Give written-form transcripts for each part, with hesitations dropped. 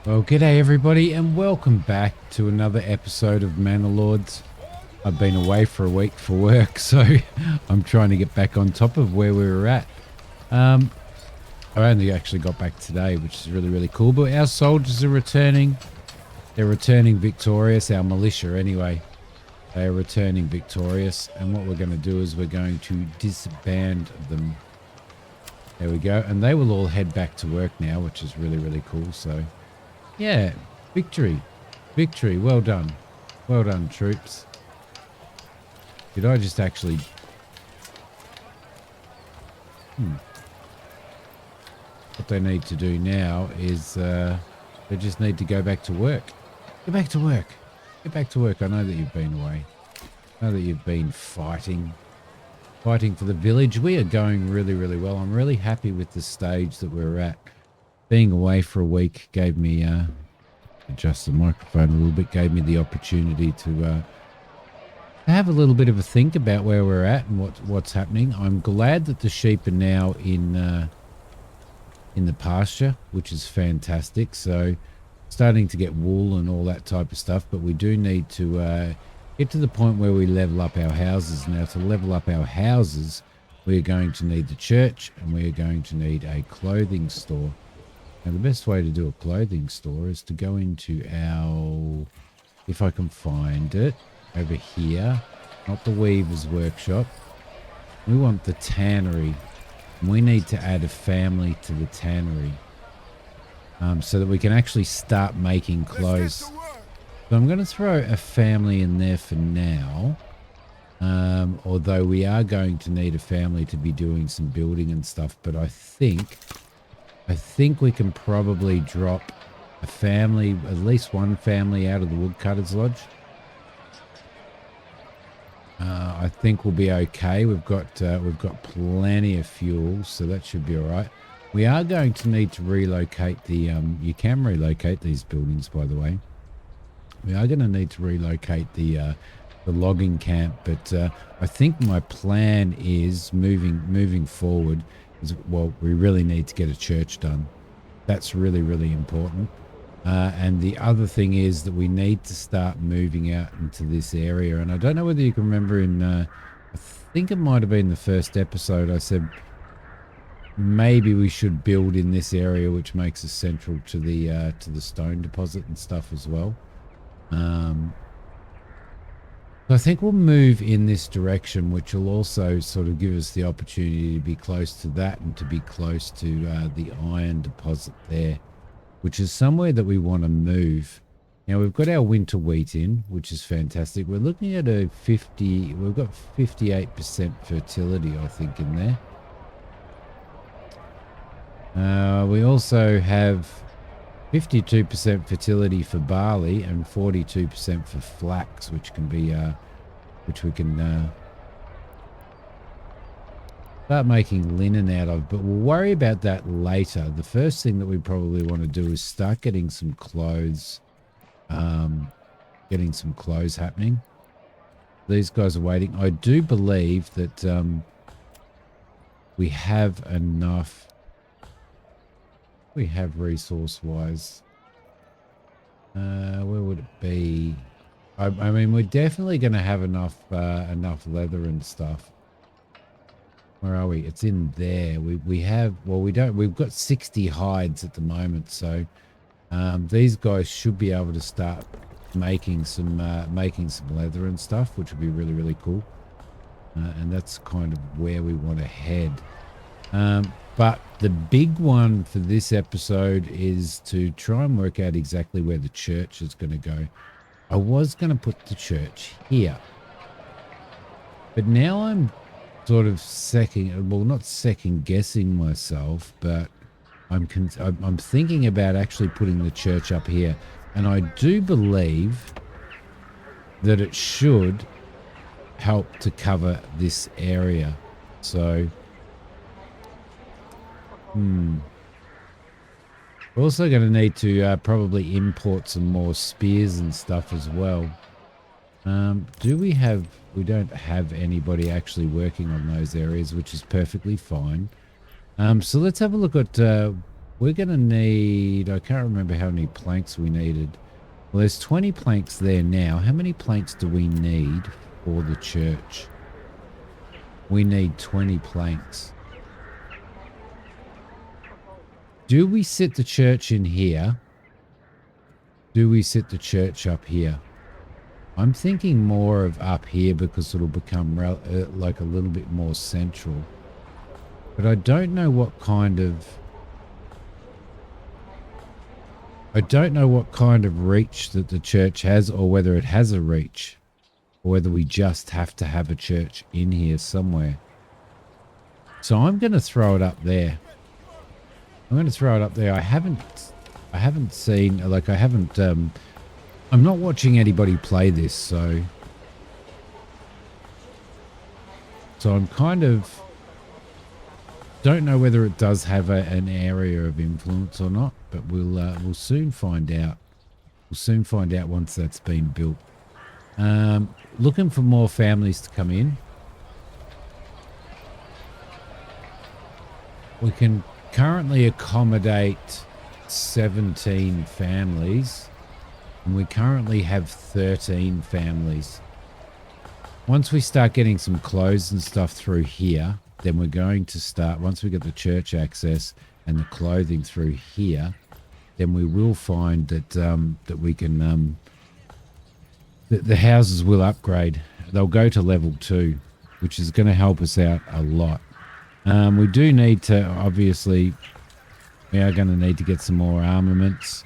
Well, g'day everybody, and welcome back to another episode of Manor Lords. I've been away for a week for work, so I'm trying to get back on top of where we were at. I only actually got back today, which is really, really cool. But our soldiers are returning. They're returning victorious, our militia anyway. They are returning victorious, and what we're going to do is we're going to disband them. There we go. And they will all head back to work now, which is really, really cool. So yeah, victory. Victory. Well done. Well done, troops. Did I just actually... What they need to do now is they just need to go back to work. Get back to work. Get back to work. I know that you've been away. I know that you've been fighting for the village. We are going really, really well. I'm really happy with the stage that we're at. Being away for a week gave me, adjust the microphone a little bit, gave me the opportunity to have a little bit of a think about where we're at and what's happening. I'm glad that the sheep are now in the pasture, which is fantastic. So starting to get wool and all that type of stuff, but we do need to get to the point where we level up our houses. Now, to level up our houses, we're going to need the church and we're going to need a clothing store. Now, the best way to do a clothing store is to go into our, if I can find it, over here, not the weaver's workshop. We want the tannery. We need to add a family to the tannery so that we can actually start making clothes. So I'm going to throw a family in there for now, although we are going to need a family to be doing some building and stuff, but I think we can probably drop a family, at least one family, out of the woodcutter's lodge. I think we'll be okay. We've got plenty of fuel, so that should be all right. We are going to need to relocate the. You can relocate these buildings, by the way. We are going to need to relocate the logging camp, but I think my plan is moving forward. Well, we really need to get a church done. That's really, really important. And the other thing is that we need to start moving out into this area. And I don't know whether you can remember I think it might have been the first episode, I said maybe we should build in this area, which makes us central to the stone deposit and stuff as well. So I think we'll move in this direction, which will also sort of give us the opportunity to be close to that and to be close to the iron deposit there, which is somewhere that we want to move. Now, we've got our winter wheat in, which is fantastic. We're looking at we've got 58% fertility, I think, in there. We also have 52% fertility for barley and 42% for flax, which can be, which we can start making linen out of, but we'll worry about that later. The first thing that we probably want to do is start getting some clothes, happening. These guys are waiting. I do believe that we have enough. We have resource-wise. Where would it be? I mean, we're definitely going to have enough leather and stuff. Where are we? It's in there. We have, well, we don't, we've got 60 hides at the moment, so these guys should be able to start making some leather and stuff, which would be really, really cool. And that's kind of where we want to head. But the big one for this episode is to try and work out exactly where the church is going to go. I was going to put the church here, but now I'm sort of not second guessing myself, but I'm thinking about actually putting the church up here, and I do believe that it should help to cover this area. So we're also going to need to probably import some more spears and stuff as well. We don't have anybody actually working on those areas, which is perfectly fine. So let's have a look at we're going to need, I can't remember how many planks we needed. Well, there's 20 planks there now. How many planks do we need for the church? We need 20 planks. Do we sit the church in here? Do we sit the church up here? I'm thinking more of up here because it'll become like a little bit more central. But I don't know what kind of... I don't know what kind of reach that the church has, or whether it has a reach, or whether we just have to have a church in here somewhere. So I'm going to throw it up there. I'm going to throw it up there. I haven't seen, like I haven't, I'm not watching anybody play this, so I'm kind of, don't know whether it does have an area of influence or not, but we'll soon find out. We'll soon find out once that's been built. Looking for more families to come in. We can currently accommodate 17 families, and we currently have 13 families. Once we start getting some clothes and stuff through here, then we're going to start, once we get the church access and the clothing through here, then we will find that that we can, the houses will upgrade. They'll go to level 2, which is going to help us out a lot. We do need to, obviously, we are going to need to get some more armaments.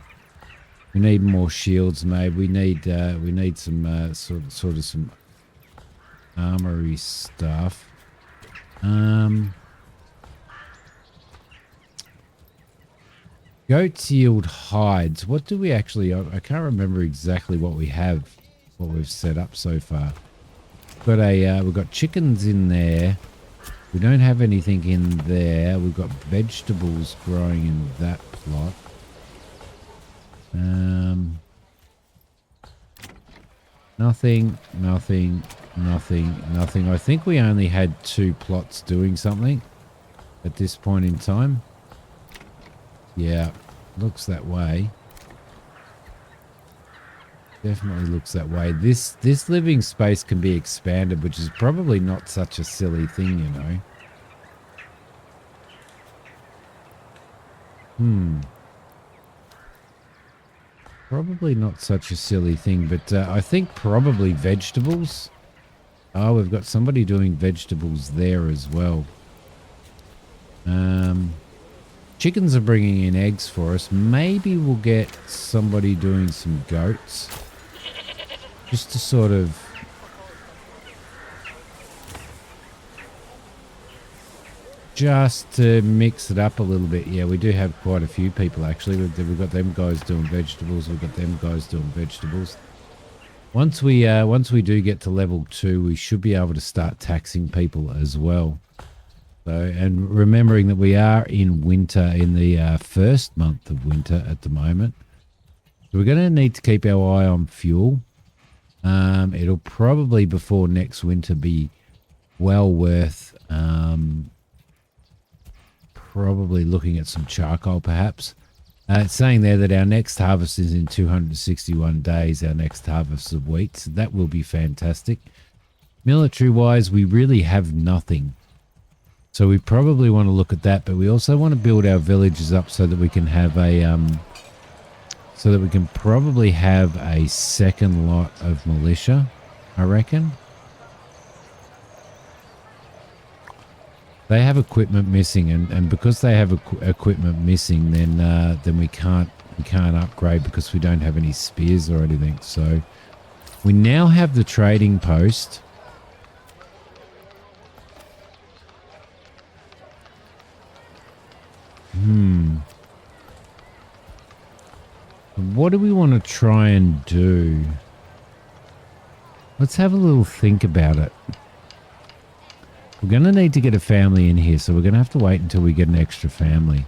We need more shields made. We need some sort of some armory stuff. Goats yield hides. What do we actually... I can't remember exactly what we have, what we've set up so far. We've got chickens in there. We don't have anything in there. We've got vegetables growing in that plot. Nothing. I think we only had 2 plots doing something at this point in time. Yeah, looks that way. Definitely looks that way. This living space can be expanded, which is probably not such a silly thing, you know. Probably not such a silly thing, but I think probably vegetables. Oh, we've got somebody doing vegetables there as well. Chickens are bringing in eggs for us. Maybe we'll get somebody doing some goats. Just to sort of... just to mix it up a little bit. Yeah, we do have quite a few people actually. We've got them guys doing vegetables. We've got them guys doing vegetables. Once we do get to level 2, we should be able to start taxing people as well. So, and remembering that we are in winter, in the first month of winter at the moment. So we're going to need to keep our eye on fuel. It'll probably before next winter be well worth probably looking at some charcoal perhaps. It's saying there that our next harvest is in 261 days, our next harvest of wheat. So that will be fantastic. Military-wise, we really have nothing. So we probably want to look at that, but we also want to build our villages up so that we can have a so that we can probably have a second lot of militia, I reckon. They have equipment missing, and because they have equipment missing, then we can't upgrade because we don't have any spears or anything. So we now have the trading post. What do we want to try and do? Let's have a little think about it. We're going to need to get a family in here, so we're going to have to wait until we get an extra family.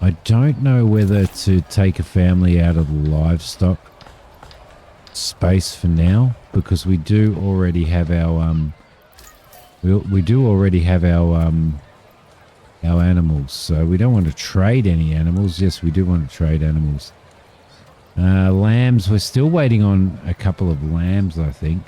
I don't know whether to take a family out of the livestock space for now, because we do already have our we do already have our our animals. So we don't want to trade any animals. Yes, we do want to trade animals. Lambs, we're still waiting on a couple of lambs, I think.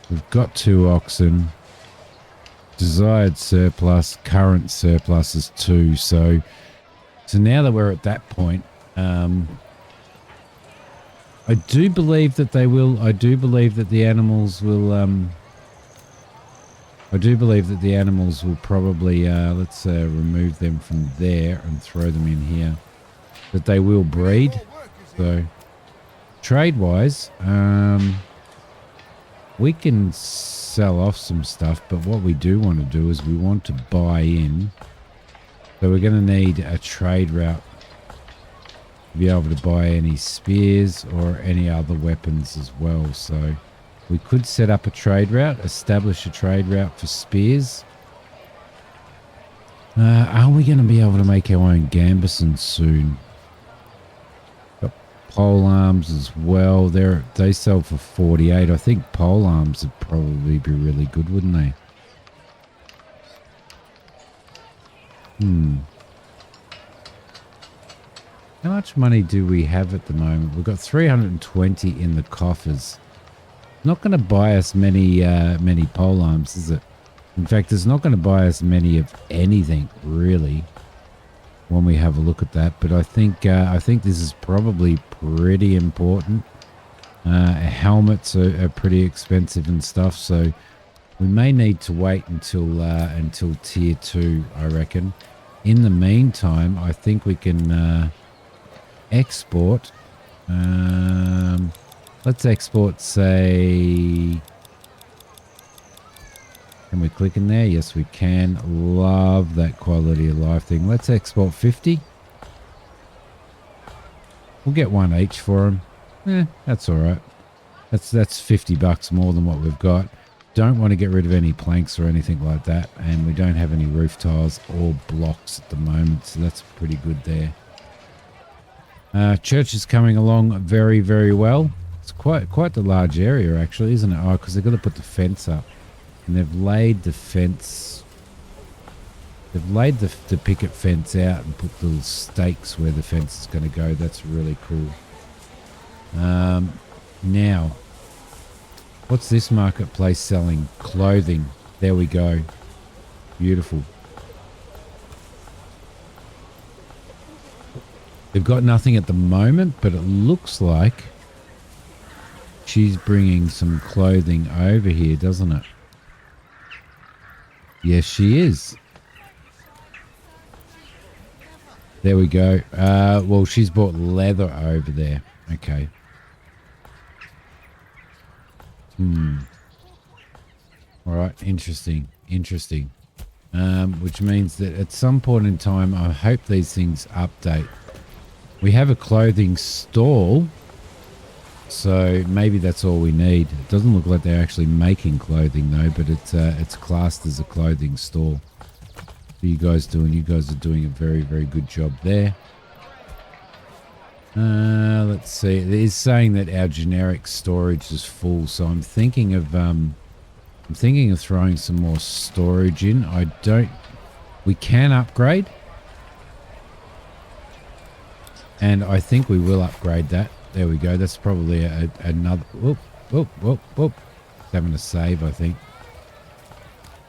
We've got 2 oxen. Desired surplus, current surplus is 2. So now that we're at that point, I do believe that they will. I do believe that the animals will. I do believe that the animals will probably. Let's remove them from there and throw them in here. That they will breed. So trade-wise, we can sell off some stuff, but what we do want to do is we want to buy in. So we're going to need a trade route to be able to buy any spears or any other weapons as well. So we could set up a trade route, establish a trade route for spears. Are we going to be able to make our own gambesons soon? Got pole arms as well. They sell for 48. I think pole arms would probably be really good, wouldn't they? How much money do we have at the moment? We've got 320 in the coffers. Not going to buy us many pole arms, is it? In fact, it's not going to buy us many of anything really when we have a look at that. But I think this is probably pretty important. Helmets are pretty expensive and stuff, so we may need to wait until tier 2, I reckon. In the meantime, I think we can export. Let's export, say... Can we click in there? Yes, we can. Love that quality of life thing. Let's export 50. We'll get 1 each for them. That's all right. That's 50 bucks more than what we've got. Don't want to get rid of any planks or anything like that, and we don't have any roof tiles or blocks at the moment, so that's pretty good there. Church is coming along very, very well. It's quite the large area, actually, isn't it? Oh, because they've got to put the fence up, and they've laid the fence. They've laid the picket fence out and put little stakes where the fence is going to go. That's really cool. Now, what's this marketplace selling? Clothing. There we go. Beautiful. They've got nothing at the moment, but it looks like she's bringing some clothing over here, doesn't it? Yes, she is. There we go. Well, she's bought leather over there. Okay. All right. Interesting. Which means that at some point in time, I hope these things update. We have a clothing stall, so maybe that's all we need. It doesn't look like they're actually making clothing though, but it's classed as a clothing store. What are you guys doing? You guys are doing a very, very good job there. Let's see. It is saying that our generic storage is full, so I'm thinking of throwing some more storage in. We can upgrade. And I think we will upgrade that. There we go. That's probably another... Whoop. Having a save, I think.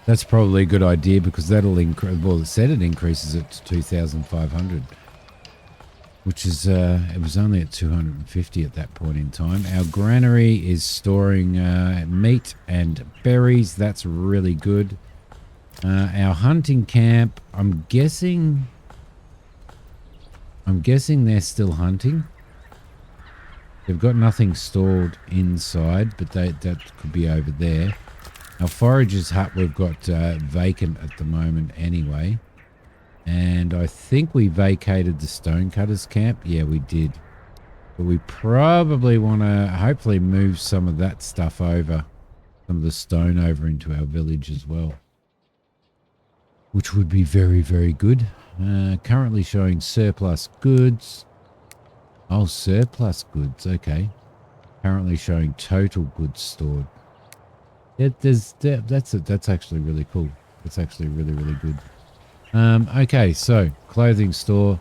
That's probably a good idea because that'll increase... Well, it said it increases it to 2,500. Which is... it was only at 250 at that point in time. Our granary is storing meat and berries. That's really good. Our hunting camp, I'm guessing they're still hunting. They've got nothing stored inside, but that could be over there. Our forager's hut we've got vacant at the moment anyway. And I think we vacated the stonecutters camp. Yeah, we did. But we probably want to hopefully move some of that stuff over, some of the stone over into our village as well. Which would be very, very good. Currently showing surplus goods. Oh, surplus goods. Okay. Currently showing total goods stored. That's actually really cool. That's actually really, really good. Okay, so clothing store.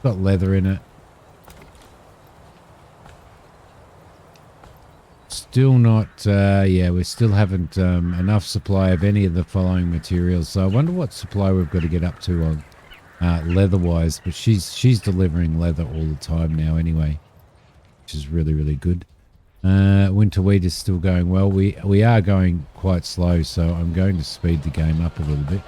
Got leather in it. Still not, yeah, we still haven't enough supply of any of the following materials. So I wonder what supply we've got to get up to on leather-wise. But she's delivering leather all the time now anyway, which is really, really good. Winter wheat is still going well. We are going quite slow, so I'm going to speed the game up a little bit.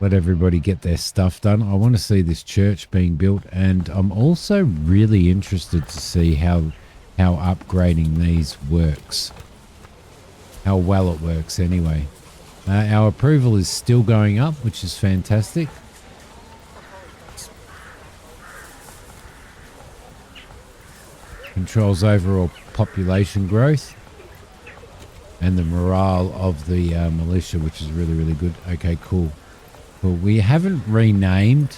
Let everybody get their stuff done. I want to see this church being built, and I'm also really interested to see how upgrading these works. How well it works anyway. Our approval is still going up, which is fantastic. Controls overall population growth and the morale of the militia, which is really, really good. Okay, cool. Cool. We haven't renamed.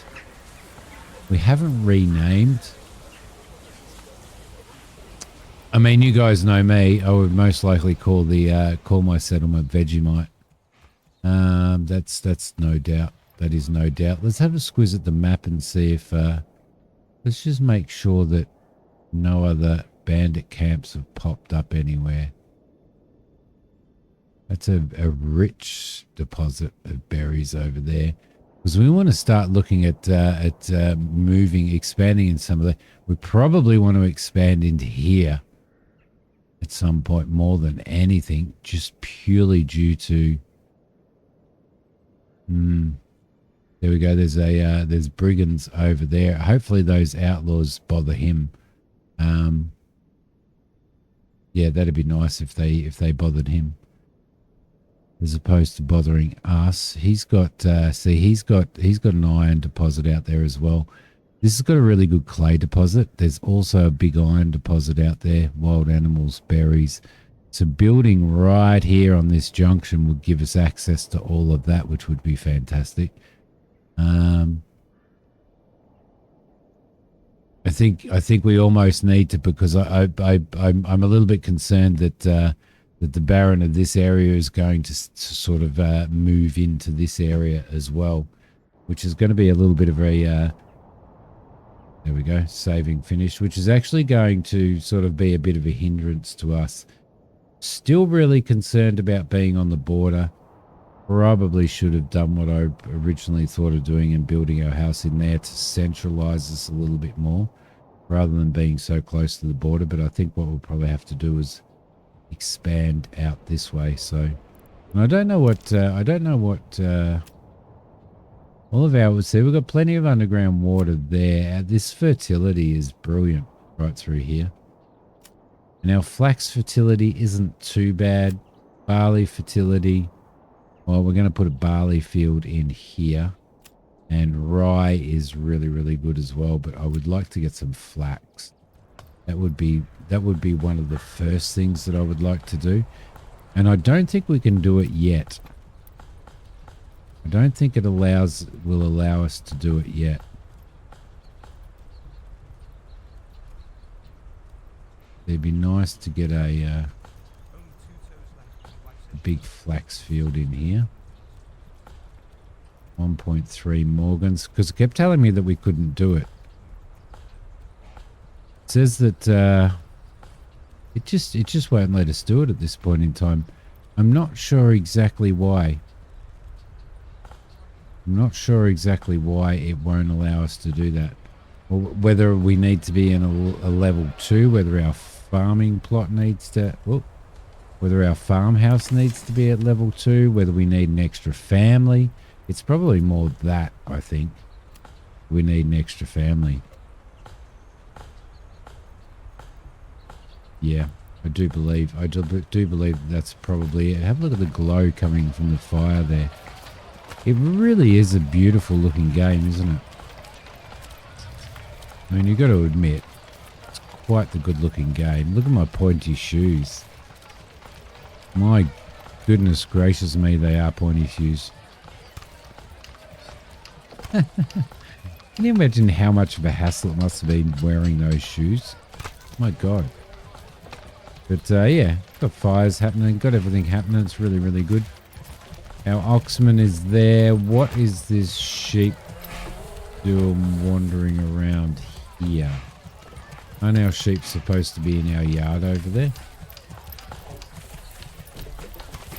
I mean, you guys know me. I would most likely call my settlement Vegemite. That's no doubt. That is no doubt. Let's have a squiz at the map and see if. Let's just make sure that no other bandit camps have popped up anywhere. That's a rich deposit of berries over there. Because we want to start looking at expanding in some of the. We probably want to expand into here at some point more than anything, just purely due to. There we go. There's brigands over there. Hopefully those outlaws bother him. Yeah, that'd be nice if they bothered him, as opposed to bothering us. He's got he's got an iron deposit out there as well. This has got a really good clay deposit. There's also a big iron deposit out there. Wild animals, berries. So building right here on this junction would give us access to all of that, which would be fantastic. I think we almost need to, because I'm a little bit concerned that that the Baron of this area is going to sort of move into this area as well, which is going to be a little bit of a there we go, saving finished, which is actually going to sort of be a bit of a hindrance to us. Still really concerned about being on the border. Probably should have done what I originally thought of doing and building our house in there to centralize us a little bit more rather than being so close to the border. But I think what we'll probably have to do is expand out this way. So, and I don't know what all of our would say. We've got plenty of underground water there. This fertility is brilliant right through here. And our flax fertility isn't too bad. Barley fertility. Well, we're going to put a barley field in here. And rye is really, really good as well. But I would like to get some flax. That would be one of the first things that I would like to do. And I don't think we can do it yet. I don't think it will allow us to do it yet. It'd be nice to get a big flax field in here. 1.3 Morgans, because it kept telling me that we couldn't do it. It says that it just won't let us do it at this point in time. I'm not sure exactly why. I'm not sure exactly why it won't allow us to do that. Or whether we need to be in a level 2, whether our farming plot needs to, whether our farmhouse needs to be at level 2, whether we need an extra family. It's probably more that, I think. We need an extra family. Yeah, I do believe that's probably it. Have a look at the glow coming from the fire there. It really is a beautiful looking game, isn't it? I mean, you've got to admit, it's quite the good looking game. Look at my pointy shoes. My goodness gracious me, they are pointy shoes. Can you imagine how much of a hassle it must have been wearing those shoes? My God. But yeah, got fires happening, got everything happening. It's really, really good. Our oxman is there. What is this sheep doing wandering around here? Aren't our sheep supposed to be in our yard over there?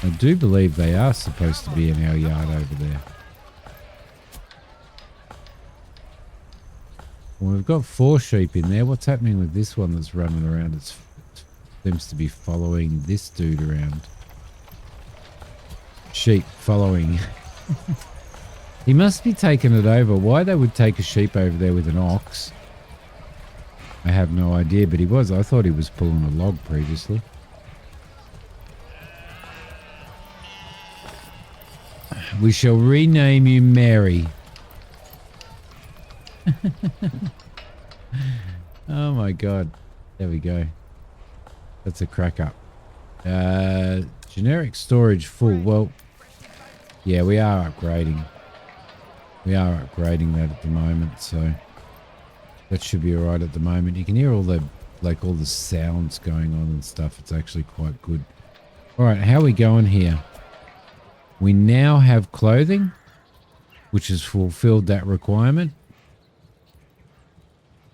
I do believe they are supposed to be in our yard over there. Well, we've got 4 sheep in there. What's happening with this one that's running around? It seems to be following this dude around. Sheep following. He must be taking it over. Why they would take a sheep over there with an ox, I have no idea, but he was. I thought he was pulling a log previously. We shall rename you Mary. Oh my God. There we go. That's a crack up. Generic storage full. Well, yeah, we are upgrading. We are upgrading that at the moment, so that should be alright at the moment. You can hear all the all the sounds going on and stuff. It's actually quite good. Alright, how are we going here? We now have clothing, which has fulfilled that requirement.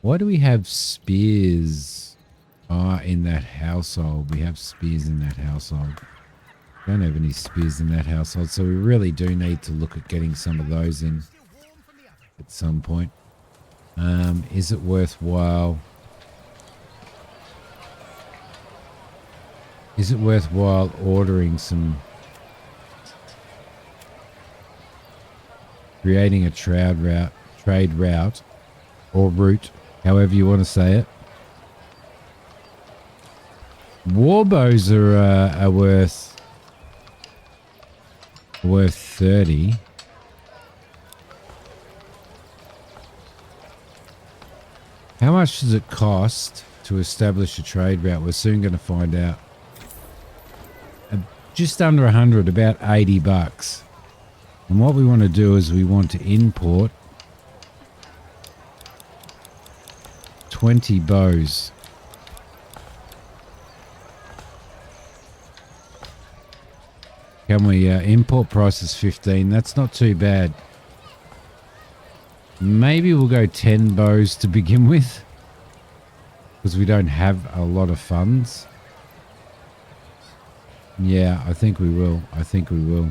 Why do we have spears in that household? We have spears in that household. Don't have any spears in that household, so we really do need to look at getting some of those in at some point. Is it worthwhile? Is it worthwhile ordering some... Creating a trade route, or route, however you want to say it. Warbows are worth 30. How much does it cost to establish a trade route? We're soon going to find out. Just under 100, about 80 bucks. And what we want to do is we want to import 20 bows. Can we import price is 15? That's not too bad. Maybe we'll go 10 bows to begin with, because we don't have a lot of funds. Yeah, I think we will. I think we will.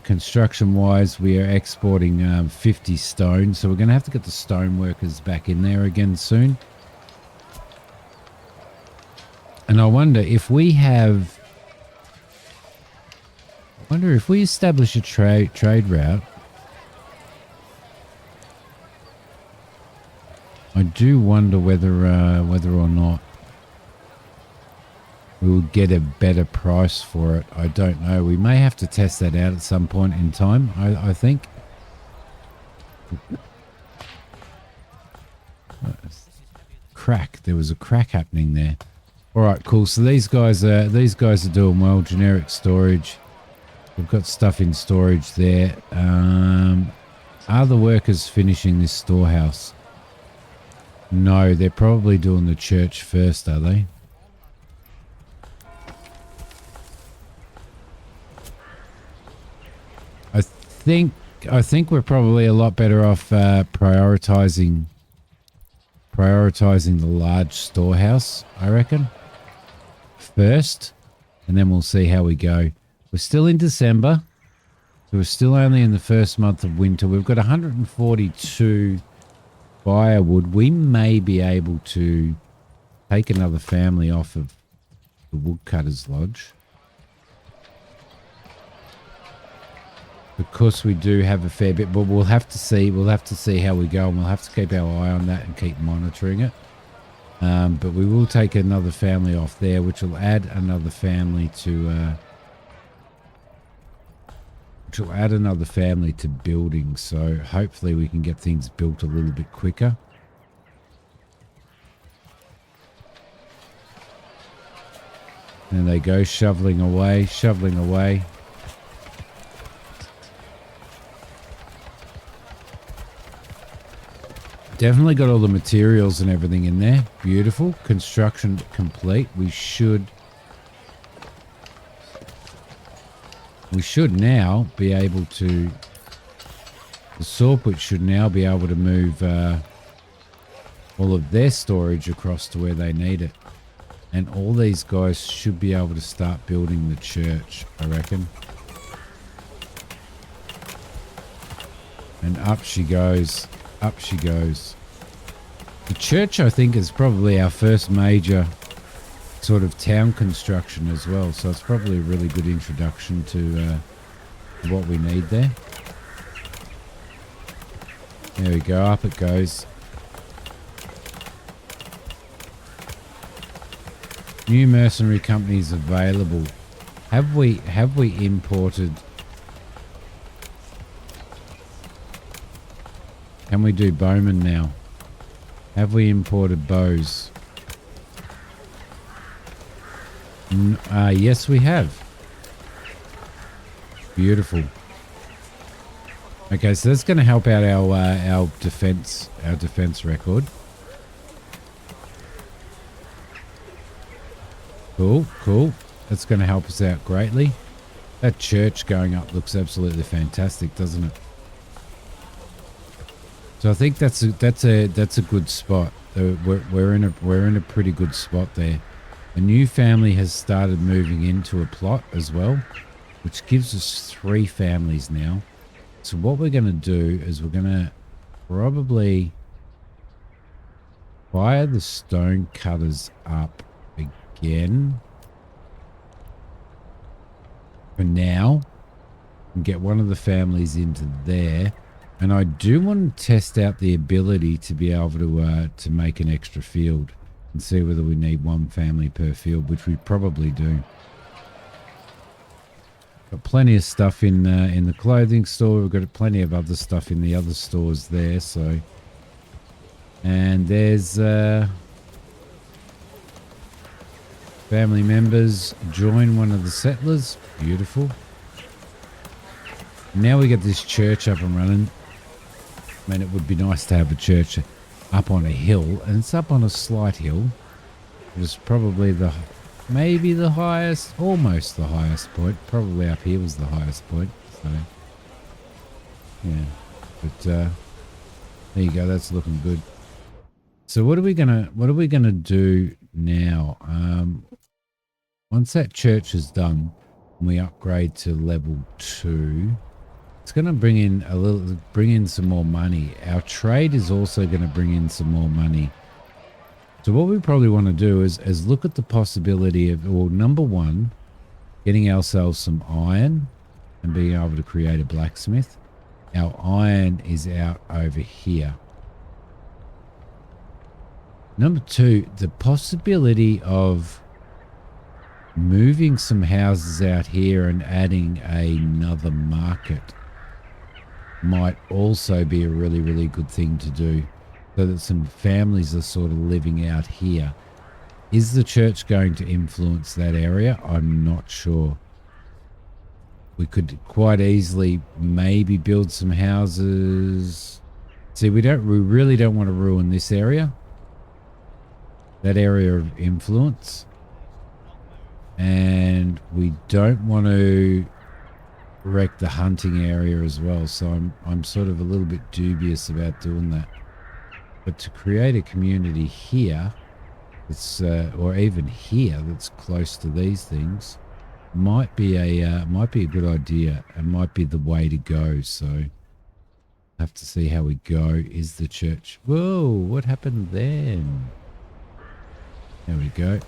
Construction wise, we are exporting 50 stone, so we're going to have to get the stone workers back in there again soon. And I wonder if we have... I wonder if we establish a trade route. I do wonder whether or not we will get a better price for it. I don't know. We may have to test that out at some point in time, I think. Crack. There was a crack happening there. All right, cool. So these guys are doing well. Generic storage. We've got stuff in storage there. Are the workers finishing this storehouse? No, they're probably doing the church first, are they? I think we're probably a lot better off prioritizing the large storehouse, I reckon, first, and then we'll see how we go. We're still in December, so we're still only in the first month of winter. We've got 142 firewood. We may be able to take another family off of the woodcutter's lodge. Because we do have a fair bit, but we'll have to see. We'll have to see how we go, and we'll have to keep our eye on that and keep monitoring it. But we will take another family off there, which will add another family to building. So hopefully we can get things built a little bit quicker. And they go shoveling away. Definitely got all the materials and everything in there. Beautiful. Construction complete. We should now be able to... The Sawpit should now be able to move all of their storage across to where they need it. And all these guys should be able to start building the church, I reckon. And up she goes. Up she goes. The church, I think, is probably our first major sort of town construction as well. So it's probably a really good introduction to what we need there. There we go. Up it goes. New mercenary companies available. Have we imported? Can we do bowmen now? Have we imported bows? Yes, we have. Beautiful. Okay, so that's going to help out our defense record. Cool, cool. That's going to help us out greatly. That church going up looks absolutely fantastic, doesn't it? So I think that's a good spot. We're in a pretty good spot there. A new family has started moving into a plot as well, which gives us 3 families now. So what we're going to do is we're going to probably fire the stone cutters up again for now and get one of the families into there. And I do want to test out the ability to be able to make an extra field and see whether we need 1 family per field, which we probably do. Got plenty of stuff in the clothing store. We've got plenty of other stuff in the other stores there. So, and there's family members join one of the settlers. Beautiful. Now we get this church up and running. I mean, it would be nice to have a church up on a hill, and it's up on a slight hill. It's probably maybe the highest, almost the highest point. Probably up here was the highest point. So, yeah. But there you go. That's looking good. So what are we gonna do now? Once that church is done and we upgrade to level 2, it's going to bring in some more money. Our trade is also going to bring in some more money. So what we probably want to do is look at the possibility of, well, number 1, getting ourselves some iron and being able to create a blacksmith. Our iron is out over here. Number 2, the possibility of moving some houses out here and adding another market might also be a really, really good thing to do, so that some families are sort of living out here. Is the church going to influence that area? I'm not sure. We could quite easily maybe build some houses. See, we really don't want to ruin this area, that area of influence, and we don't want to wreck the hunting area as well. So I'm sort of a little bit dubious about doing that. But to create a community here, that's or even here, that's close to these things, might be a good idea and might be the way to go. So have to see how we go. Is the church? Whoa! What happened then? There we go.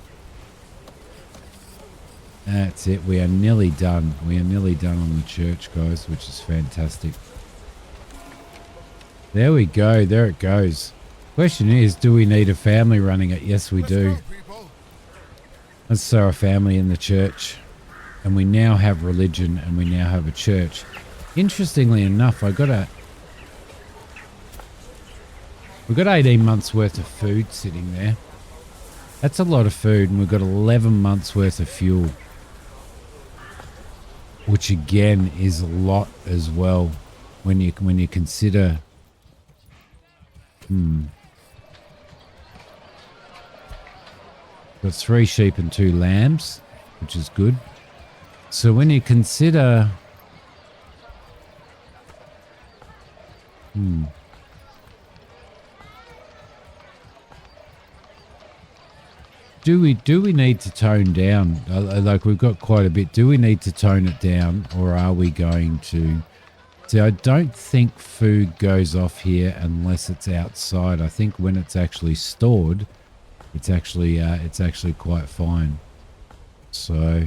That's it. We are nearly done. We are nearly done on the church, guys, which is fantastic. There we go. There it goes. Question is, do we need a family running it? Yes, we do. Let's throw a family in the church. And we now have religion and we now have a church. Interestingly enough, we've got 18 months worth of food sitting there. That's a lot of food, and we've got 11 months worth of fuel, which again is a lot as well when you consider Got 3 sheep and 2 lambs, which is good. So when you consider... Do we need to tone down? Like, we've got quite a bit. Do we need to tone it down, or are we going to... See, I don't think food goes off here unless it's outside. I think when it's actually stored, it's actually quite fine. So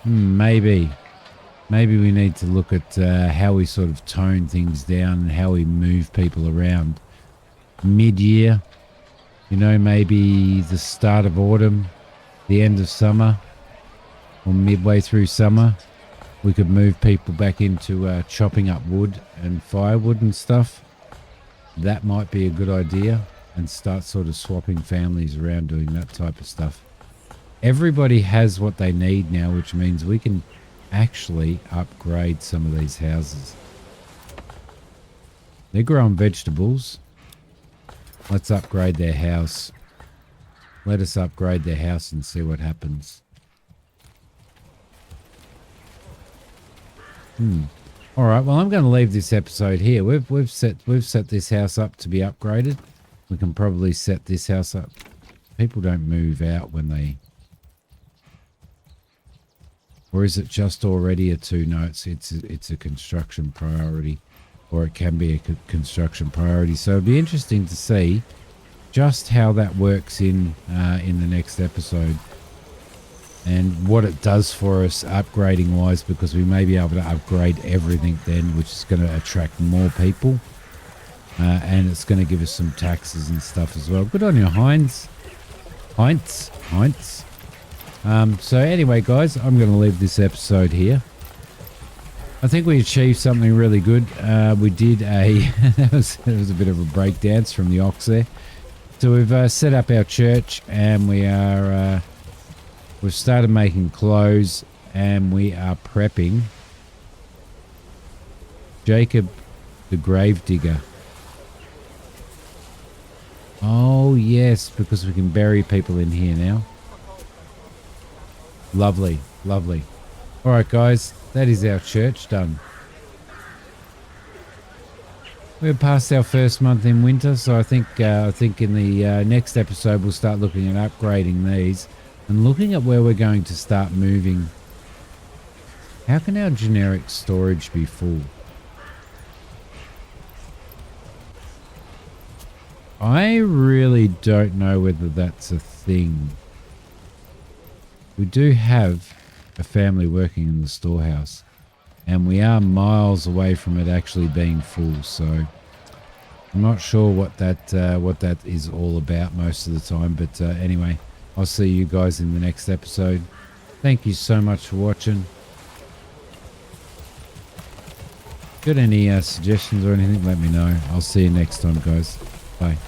maybe we need to look at how we sort of tone things down and how we move people around mid-year. You know, maybe the start of autumn, the end of summer, or midway through summer. We could move people back into chopping up wood and firewood and stuff. That might be a good idea, and start sort of swapping families around doing that type of stuff. Everybody has what they need now, which means we can actually upgrade some of these houses. They're growing vegetables. Let's upgrade their house. Let us upgrade their house and see what happens. All right. Well, I'm going to leave this episode here. We've set this house up to be upgraded. We can probably set this house up. People don't move out when they... Or is it just already a 2? No, it's a construction priority, or it can be a construction priority. So it'd be interesting to see just how that works in the next episode, and what it does for us upgrading wise, because we may be able to upgrade everything then, which is going to attract more people, and it's going to give us some taxes and stuff as well. Good on you, Heinz. So anyway, guys, I'm going to leave this episode here. I think we achieved something really good. We did that was a bit of a break dance from the ox there. So we've set up our church, and we've started making clothes, and we are prepping Jacob the Gravedigger. Oh yes, because we can bury people in here now. Lovely. All right, guys, that is our church done. We're past our first month in winter, so I think in the next episode we'll start looking at upgrading these and looking at where we're going to start moving. How can our generic storage be full? I really don't know whether that's a thing. We do have a family working in the storehouse, and we are miles away from it actually being full, so I'm not sure what that is all about most of the time. But anyway, I'll see you guys in the next episode. Thank you so much for watching. Got any suggestions or anything, let me know. I'll see you next time, guys. Bye.